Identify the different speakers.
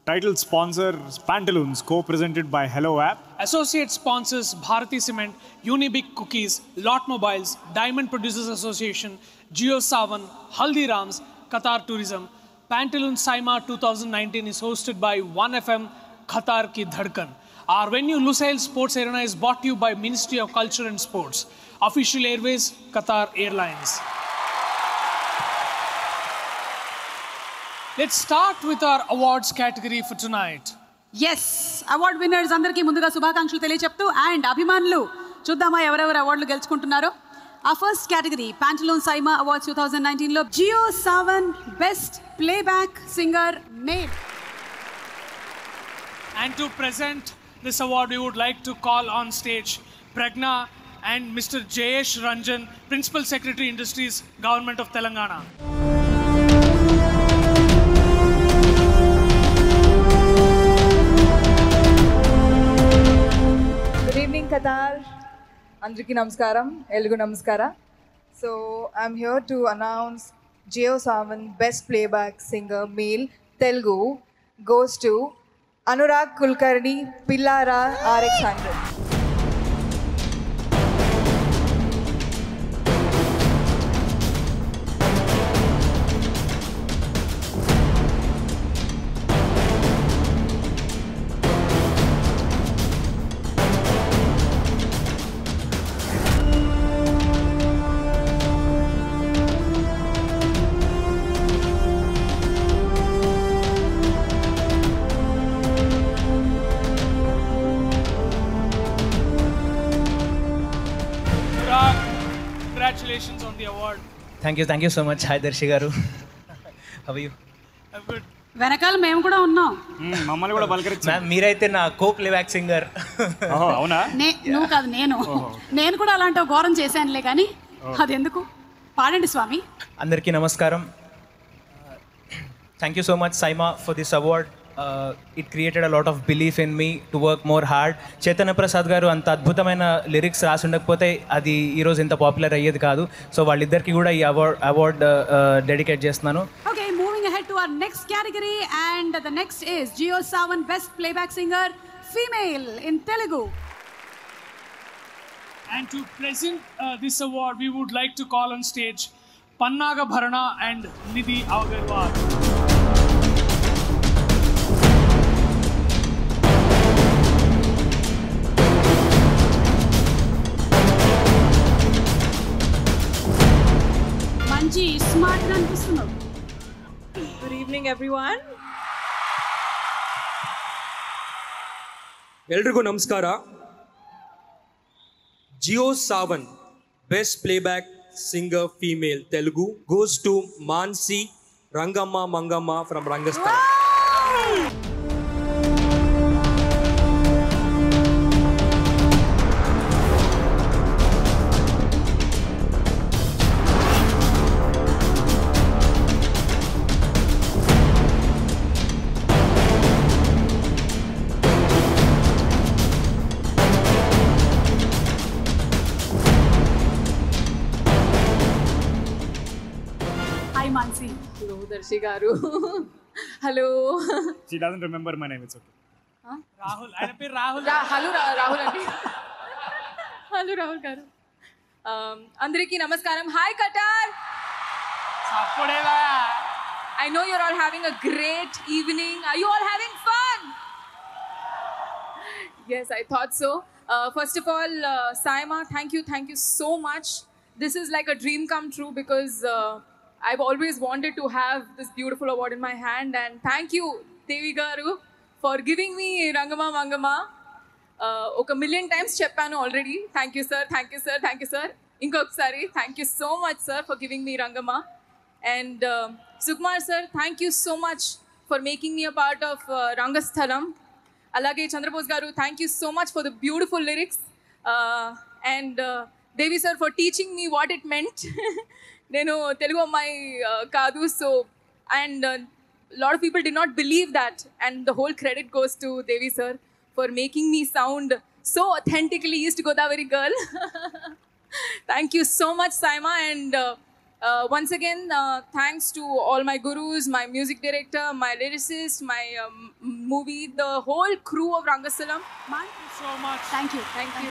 Speaker 1: Title sponsor Pantaloons, co-presented by Hello App.
Speaker 2: Associate sponsors Bharati Cement, Unibic Cookies, Lot Mobiles, Diamond Producers Association, Jio Savan, Haldirams, Qatar Tourism. Pantaloons Saima 2019 is hosted by 1FM Qatar Ki Dhadkan. Our venue Lusail Sports Arena is brought to you by Ministry of Culture and Sports. Official Airways, Qatar Airlines. Let's start with our awards category for tonight.
Speaker 3: Yes, award winners andarki munduga shubhakankshalu teliyacheptu and abhimanulu chuddama evaravar awardlu geluchukuntunnaro. Our first category, Pantaloons Saima Awards 2019 lo Jio Savan Best Playback Singer Male.
Speaker 2: And to present this award, we would like to call on stage Pragna and Mr. Jayesh Ranjan, Principal Secretary Industries, Government of Telangana.
Speaker 4: Good evening, Qatar. Andraki namaskaram, Elugu namaskara. So I'm here to announce Jio Savan Best Playback Singer Male Telugu goes to Anurag Kulkarni Pillara RX100.
Speaker 2: Congratulations on the award.
Speaker 5: Thank you so much. Hi Darshi garu. How are you?
Speaker 2: I'm good.
Speaker 3: వెనకాల మేము కూడా ఉన్నాం.
Speaker 1: మమ్మల్ని కూడా పలకరించు.
Speaker 5: Ma'am మీరైతే నా కో playback singer.
Speaker 1: అవునా?
Speaker 3: నువ్వు కాదు నేను కూడా అలాంటి ఘోరం చేశానులే కానీ అది ఎందుకు పాడండి స్వామి.
Speaker 5: అందరికీ నమస్కారం. Thank you so much Saima for this award. It created a lot of belief in me to work more hard. Chaitanya Prasad garu anta adbhutamaina lyrics raasi undakapothe adi ee roju inta popular ayyedi kaadu. So valliddarki kuda ee award dedicate chestunnanu.
Speaker 3: Okay, moving ahead to our next category and the next is Jio Savan Best Playback Singer Female in Telugu.
Speaker 2: And to present this award, we would like to call on stage Pannaga Bharana and Nidhi Agarwal.
Speaker 3: మంచి smart గా అనిపిస్తున్నావు.
Speaker 4: Good evening, everyone.
Speaker 6: ಎಲ್ರಿಗೂ ನಮಸ್ಕಾರ. Jio Saavn best playback singer female Telugu goes to Mansi Rangamma Mangamma from Rangasthala.
Speaker 3: Hi Mansi.
Speaker 4: Hello, Darshi garu. Hello.
Speaker 1: She doesn't remember my name, it's okay.
Speaker 2: Rahul, ఆయన పేరు Rahul.
Speaker 4: Hello, Rahul andi. Hello, Rahul garu. Andraki namaskaram. Hi, Qatar.
Speaker 2: అప్పుడేలా
Speaker 4: I know you're all having a great evening. Are you all having fun? Yes, I thought so. First of all, Saima, thank you so much. This is like a dream come true because I've always wanted to have this beautiful award in my hand, and thank you, Devi Garu, for giving me Rangamma Mangamma. Oka million times cheppanu already. Thank you, sir. Inkokasari, thank you so much, sir, for giving me Rangamma. And Sukumar sir, thank you so much for making me a part of Rangasthalam. Alage Chandrabose Garu, thank you so much for the beautiful lyrics. And Devi sir for teaching me what it meant. Nenu Telugu ammayi kaadu, so and a lot of people did not believe that, and the whole credit goes to Devi sir for making me sound so authentically East Godavari girl. Thank you so much, Saima, and Once again, thanks to all my gurus, my music director, my lyricist, my movie, the whole crew of Rangastalam.
Speaker 3: Man,
Speaker 2: So much.
Speaker 3: thank you.
Speaker 4: Thank you.